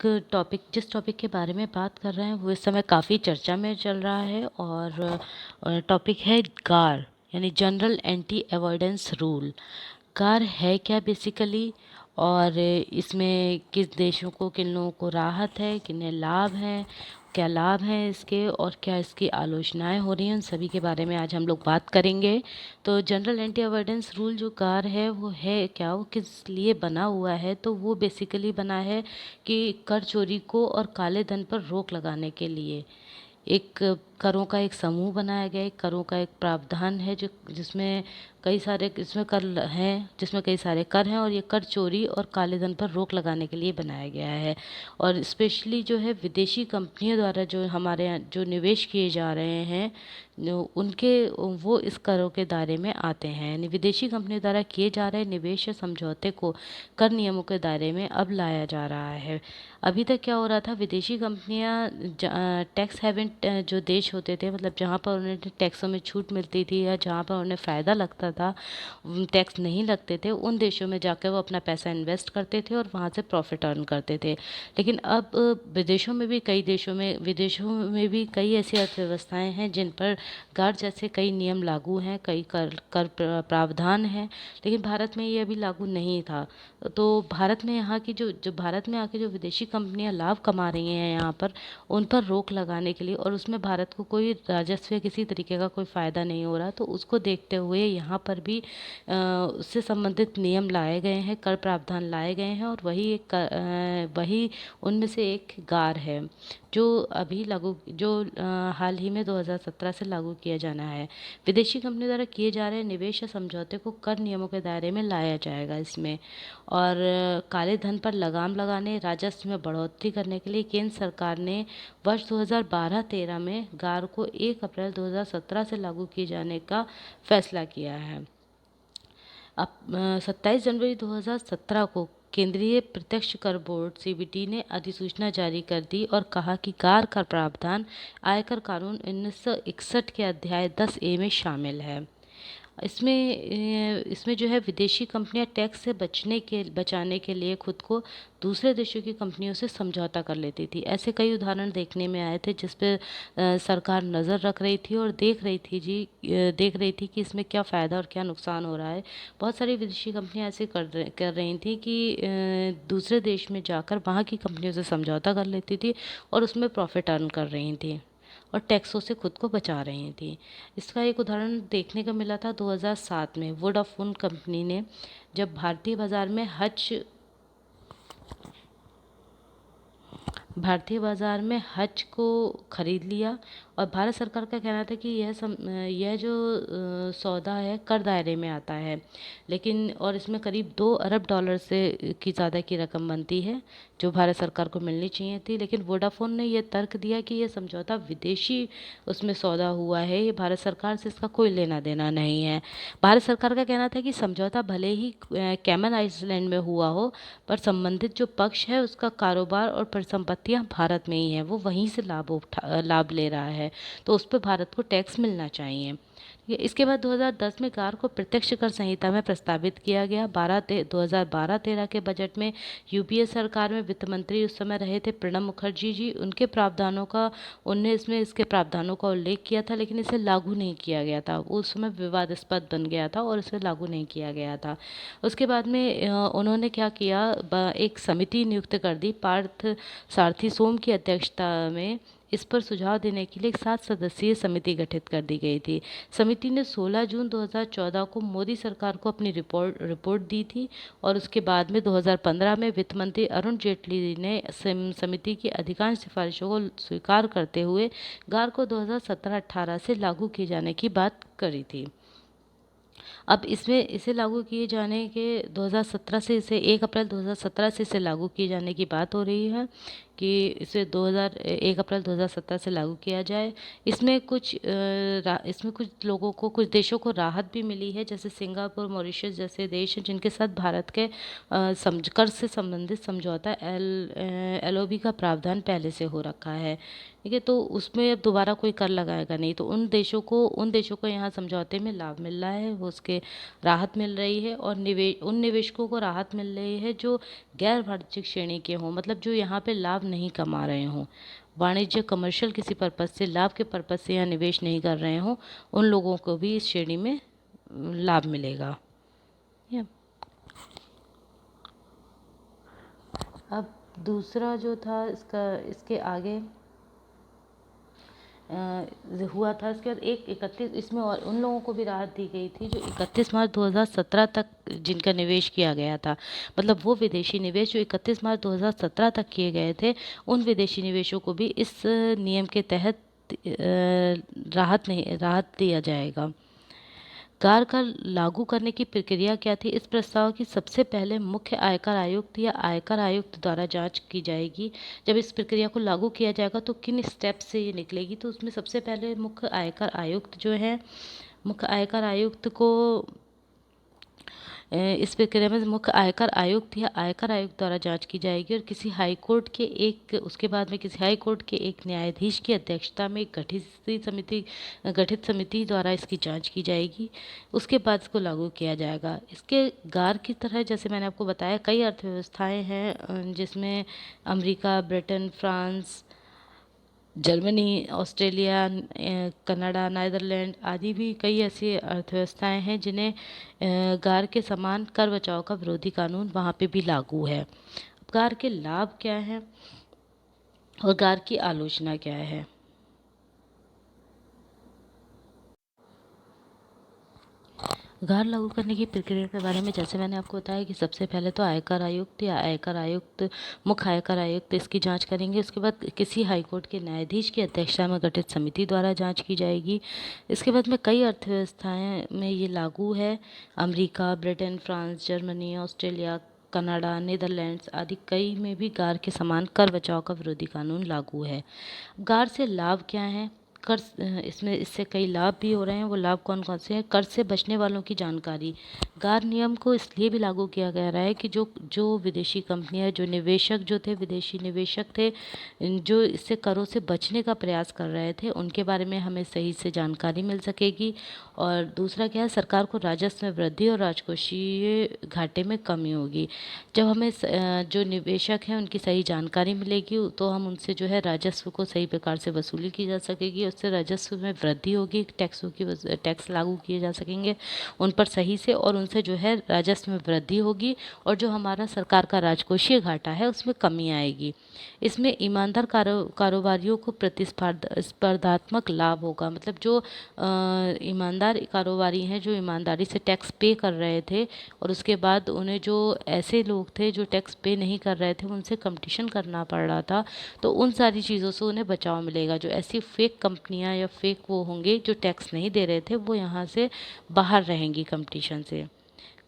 जिस टॉपिक के बारे में बात कर रहे हैं वो इस समय काफ़ी चर्चा में चल रहा है और टॉपिक है गार यानी जनरल एंटी अवॉइडेंस रूल। गार है क्या बेसिकली, और इसमें किस देशों को, किन लोगों को राहत है, किन्हें लाभ है, क्या लाभ हैं इसके और क्या इसकी आलोचनाएं हो रही हैं, उन सभी के बारे में आज हम लोग बात करेंगे। तो जनरल एंटी अवॉइडेंस रूल जो कार है वो है क्या, वो किस लिए बना हुआ है, तो वो बेसिकली बना है कि कर चोरी को और काले धन पर रोक लगाने के लिए एक करों का एक समूह बनाया गया है। करों का एक प्रावधान है जो जिसमें कई सारे इसमें कर हैं, जिसमें कई सारे कर हैं, और ये कर चोरी और काले धन पर रोक लगाने के लिए बनाया गया है। और स्पेशली जो है विदेशी कंपनियों द्वारा जो हमारे यहाँ जो निवेश किए जा रहे हैं, उनके वो इस करों के दायरे में आते हैं। यानी विदेशी कंपनियों द्वारा किए जा रहे निवेश या समझौते को कर नियमों के दायरे में अब लाया जा रहा है। अभी तक क्या हो रहा था, विदेशी कंपनियां टैक्स हेवन जो देश होते थे, मतलब जहाँ पर उन्हें टैक्सों में छूट मिलती थी या जहाँ पर उन्हें फ़ायदा लगता था, टैक्स नहीं लगते थे, उन देशों में जाकर वो अपना पैसा इन्वेस्ट करते थे और वहाँ से प्रॉफिट अर्न करते थे। लेकिन अब विदेशों में भी कई ऐसी अर्थव्यवस्थाएं हैं जिन पर गार जैसे कई नियम लागू हैं, कई प्रावधान हैं, लेकिन भारत में ये अभी लागू नहीं था। तो भारत में यहाँ की जो भारत में आके जो विदेशी कंपनियां लाभ कमा रही हैं यहाँ पर, उन पर रोक लगाने के लिए, और उसमें भारत को कोई राजस्व या किसी तरीके का कोई फ़ायदा नहीं हो रहा, तो उसको देखते हुए यहाँ पर भी उससे संबंधित नियम लाए गए हैं, कर प्रावधान लाए गए हैं, और वही उनमें से एक गार है जो अभी हाल ही में 2017 से लागू किया जाना है। विदेशी कंपनियों द्वारा किए जा रहे निवेश या समझौते को कर नियमों के दायरे में लाया जाएगा इसमें। और काले धन पर लगाम लगाने, राजस्व में बढ़ोतरी करने के लिए केंद्र सरकार ने वर्ष 2012-13 में गार को 1 अप्रैल 2017 से लागू किए जाने का फैसला किया है। अब 27 जनवरी 2017 को केंद्रीय प्रत्यक्ष कर बोर्ड सीबीटी ने अधिसूचना जारी कर दी और कहा कि कार का प्रावधान आयकर कानून 1961 के अध्याय 10A में शामिल है। इसमें जो है विदेशी कंपनियां टैक्स से बचाने के लिए खुद को दूसरे देशों की कंपनियों से समझौता कर लेती थी। ऐसे कई उदाहरण देखने में आए थे जिस पे सरकार नज़र रख रही थी और देख रही थी कि इसमें क्या फ़ायदा और क्या नुकसान हो रहा है। बहुत सारी विदेशी कंपनियां ऐसे कर रही थी कि दूसरे देश में जाकर वहाँ की कंपनियों से समझौता कर लेती थी और उसमें प्रॉफिट अर्न कर रही थी और टैक्सों से खुद को बचा रही थी। इसका एक उदाहरण देखने को मिला था 2007 में। वोडाफोन कंपनी ने जब भारतीय बाजार में हज को खरीद लिया, और भारत सरकार का कहना था कि यह जो सौदा है कर दायरे में आता है, लेकिन और इसमें करीब $2 अरब से की ज़्यादा की रकम बनती है जो भारत सरकार को मिलनी चाहिए थी। लेकिन वोडाफोन ने यह तर्क दिया कि यह समझौता विदेशी उसमें सौदा हुआ है, ये भारत सरकार से इसका कोई लेना देना नहीं है। भारत सरकार का कहना था कि समझौता भले ही कैमन आइलैंड में हुआ हो, पर संबंधित जो पक्ष है उसका कारोबार और परिसंपत्तियां भारत में ही है, वो वहीं से लाभ ले रहा है, तो उस पर भारत को टैक्स मिलना चाहिए। इसके बाद 2010 में कार को प्रत्यक्ष कर संहिता में प्रस्तावित किया गया। 2012-13 के बजट में यूपीए सरकार में वित्त मंत्री उस समय रहे थे प्रणब मुखर्जी जी। उनने इसमें इसके प्रावधानों का उल्लेख किया था, लेकिन इसे लागू नहीं किया गया था। वो उस समय विवादास्पद बन गया था और इसे लागू नहीं किया गया था। उसके बाद में उन्होंने क्या किया, एक समिति नियुक्त कर दी पार्थ सारथी सोम की अध्यक्षता में। इस पर सुझाव देने के लिए एक 7 सदस्यीय समिति गठित कर दी गई थी। समिति ने 16 जून 2014 को मोदी सरकार को अपनी रिपोर्ट दी थी, और उसके बाद में 2015 में वित्त मंत्री अरुण जेटली ने समिति की अधिकांश सिफारिशों को स्वीकार करते हुए गार को 2017-18 से लागू किए जाने की बात करी थी। अब इसमें इसे लागू किए जाने के 2017 से इसे 1 अप्रैल 2017 से इसे लागू किए जाने की बात हो रही है कि इसे 1 अप्रैल 2017 से लागू किया जाए। इसमें कुछ लोगों को, कुछ देशों को राहत भी मिली है, जैसे सिंगापुर, मॉरिशस जैसे देश हैं जिनके साथ भारत के कर से संबंधित समझौता एलओबी का प्रावधान पहले से हो रखा है। ठीक है, तो उसमें अब दोबारा कोई कर लगाएगा नहीं, तो उन देशों को यहाँ समझौते में लाभ मिल रहा है, वो उसके से राहत मिल रही है, और उन निवेशकों को राहत मिल रही है जो गैर वाणिज्यिक श्रेणी के हों, मतलब जो यहाँ पे लाभ नहीं कमा रहे हों, वाणिज्य कमर्शियल किसी पर्पज़ से, लाभ के पर्पज़ से यहाँ निवेश नहीं कर रहे हों, उन लोगों को भी इस श्रेणी में लाभ मिलेगा। या अब दूसरा जो था इसका, इसके आगे हुआ था, इसके बाद 31 इसमें और उन लोगों को भी राहत दी गई थी जो 31 मार्च 2017 तक जिनका निवेश किया गया था, मतलब वो विदेशी निवेश जो 31 मार्च 2017 तक किए गए थे, उन विदेशी निवेशों को भी इस नियम के तहत राहत दिया जाएगा। कार कर लागू करने की प्रक्रिया क्या थी? इस प्रस्ताव की सबसे पहले मुख्य आयकर आयुक्त या आयकर आयुक्त द्वारा जांच की जाएगी। जब इस प्रक्रिया को लागू किया जाएगा तो किन स्टेप से ये निकलेगी, तो उसमें सबसे पहले मुख्य आयकर आयुक्त जो है, मुख्य आयकर आयुक्त को इस प्रक्रिया में मुख्य आयकर आयुक्त या आयकर आयुक्त द्वारा जांच की जाएगी, और किसी हाई कोर्ट के उसके बाद में किसी हाई कोर्ट के एक न्यायाधीश की अध्यक्षता में एक गठित समिति द्वारा इसकी जांच की जाएगी। उसके बाद इसको लागू किया जाएगा। इसके गार की तरह जैसे मैंने आपको बताया कई अर्थव्यवस्थाएं हैं, जिसमें America, Britain, France, Germany, Australia, Canada, Netherland आदि भी कई ऐसी अर्थव्यवस्थाएं हैं जिन्हें गार के समान कर बचाव का विरोधी कानून वहाँ पे भी लागू है। गार के लाभ क्या हैं और गार की आलोचना क्या है? गार लागू करने की प्रक्रिया के बारे में जैसे मैंने आपको बताया कि सबसे पहले तो आयकर आयुक्त या आयकर आयुक्त, मुख्य आयकर आयुक्त इसकी जांच करेंगे। उसके बाद किसी हाईकोर्ट के न्यायाधीश की अध्यक्षता में गठित समिति द्वारा जांच की जाएगी। इसके बाद में कई अर्थव्यवस्थाएं में ये लागू है। America, Britain, France, Germany, Australia, Canada, Netherlands आदि कई में भी गार के समान कर बचाव का विरोधी कानून लागू है। गार से लाभ क्या है? कर इसमें इससे कई लाभ भी हो रहे हैं। वो लाभ कौन कौन से हैं? कर से बचने वालों की जानकारी। गार नियम को इसलिए भी लागू किया गया रहा है कि जो जो विदेशी कंपनियां, जो निवेशक जो थे, विदेशी निवेशक थे, जो इससे करों से बचने का प्रयास कर रहे थे, उनके बारे में हमें सही से जानकारी मिल सकेगी। और दूसरा क्या है, सरकार को राजस्व में वृद्धि और राजकोषीय घाटे में कमी होगी। जब हमें जो निवेशक हैं उनकी सही जानकारी मिलेगी तो हम उनसे जो है राजस्व को सही प्रकार से वसूली की जा सकेगी, उससे राजस्व में वृद्धि होगी, टैक्स लागू किए जा सकेंगे उन पर सही से, और उनसे जो है राजस्व में वृद्धि होगी, और जो हमारा सरकार का राजकोषीय घाटा है उसमें कमी आएगी। इसमें ईमानदार कारोबारियों को स्पर्धात्मक लाभ होगा, मतलब जो ईमानदार कारोबारी हैं, जो ईमानदारी से टैक्स पे कर रहे थे, और उसके बाद उन्हें जो ऐसे लोग थे जो टैक्स पे नहीं कर रहे थे, उनसे कंपटीशन करना पड़ रहा था, तो उन सारी चीज़ों से उन्हें बचाव मिलेगा। जो ऐसी फेक कंपनियां या फेक वो होंगे जो टैक्स नहीं दे रहे थे, वो यहाँ से बाहर रहेंगी कंपटीशन से।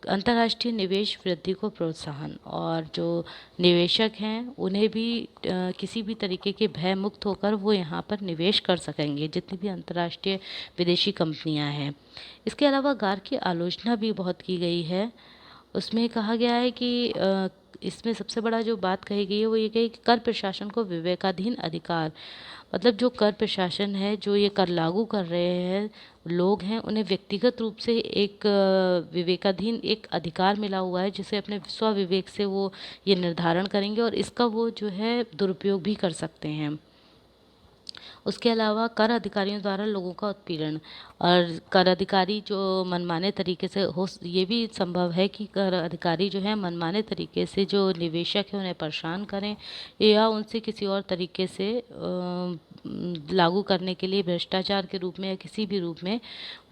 अंतर्राष्ट्रीय निवेश वृद्धि को प्रोत्साहन, और जो निवेशक हैं उन्हें भी किसी भी तरीके के भय मुक्त होकर वो यहाँ पर निवेश कर सकेंगे, जितनी भी अंतर्राष्ट्रीय विदेशी कंपनियाँ हैं। इसके अलावा गार की आलोचना भी बहुत की गई है। उसमें कहा गया है कि इसमें सबसे बड़ा जो बात कही गई है वो ये कही कि कर प्रशासन को विवेकाधीन अधिकार, मतलब जो कर प्रशासन है, जो ये कर लागू कर रहे हैं लोग हैं, उन्हें व्यक्तिगत रूप से एक विवेकाधीन एक अधिकार मिला हुआ है, जिसे अपने स्व विवेक से वो ये निर्धारण करेंगे, और इसका वो जो है दुरुपयोग भी कर सकते हैं। उसके अलावा कर अधिकारियों द्वारा लोगों का उत्पीड़न, और कर अधिकारी जो मनमाने तरीके से ये भी संभव है कि कर अधिकारी जो है मनमाने तरीके से जो निवेशक है उन्हें परेशान करें, या उनसे किसी और तरीके से लागू करने के लिए भ्रष्टाचार के रूप में या किसी भी रूप में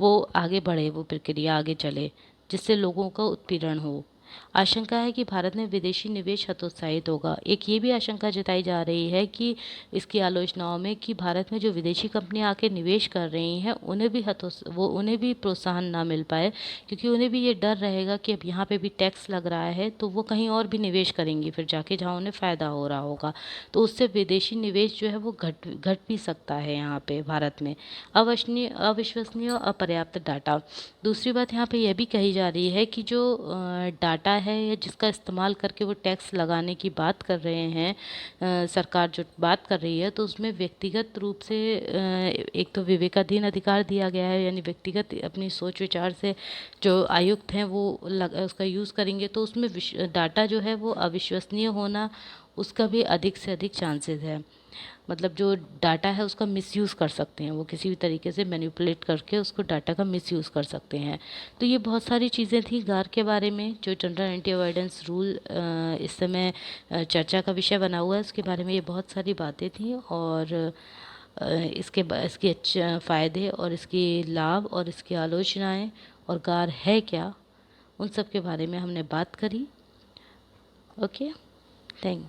वो आगे बढ़े, वो प्रक्रिया आगे चले, जिससे लोगों का उत्पीड़न हो। आशंका है कि भारत में विदेशी निवेश हतोत्साहित होगा। एक ये भी आशंका जताई जा रही है कि इसकी आलोचनाओं में कि भारत में जो विदेशी कंपनियां आके निवेश कर रही हैं उन्हें भी प्रोत्साहन ना मिल पाए, क्योंकि उन्हें भी ये डर रहेगा कि अब यहाँ पे भी टैक्स लग रहा है तो वो कहीं और भी निवेश करेंगी फिर जाके जहाँ उन्हें फ़ायदा हो रहा होगा, तो उससे विदेशी निवेश जो है वो घट भी सकता है यहाँ पे भारत में। अविश्वसनीय और अपर्याप्त डाटा। दूसरी बात यहाँ पे यह भी कही जा रही है कि जो डाटा डाटा है या जिसका इस्तेमाल करके वो टैक्स लगाने की बात कर रहे हैं, सरकार जो बात कर रही है, तो उसमें व्यक्तिगत रूप से एक तो विवेकाधीन अधिकार दिया गया है, यानी व्यक्तिगत अपनी सोच विचार से जो आयुक्त हैं वो उसका यूज़ करेंगे, तो उसमें डाटा जो है वो अविश्वसनीय होना उसका भी अधिक से अधिक चांसेस है। मतलब जो डाटा है उसका मिसयूज़ कर सकते हैं, वो किसी भी तरीके से मैनिपुलेट करके उसको डाटा का मिसयूज़ कर सकते हैं। तो ये बहुत सारी चीज़ें थी गार के बारे में, जो जनरल एंटी अवॉइडेंस रूल इस समय चर्चा का विषय बना हुआ है, उसके बारे में ये बहुत सारी बातें थी। और इसके अच्छे फ़ायदे और इसके लाभ और इसकी आलोचनाएं और गार है क्या, उन सब के बारे में हमने बात करी। Okay, thank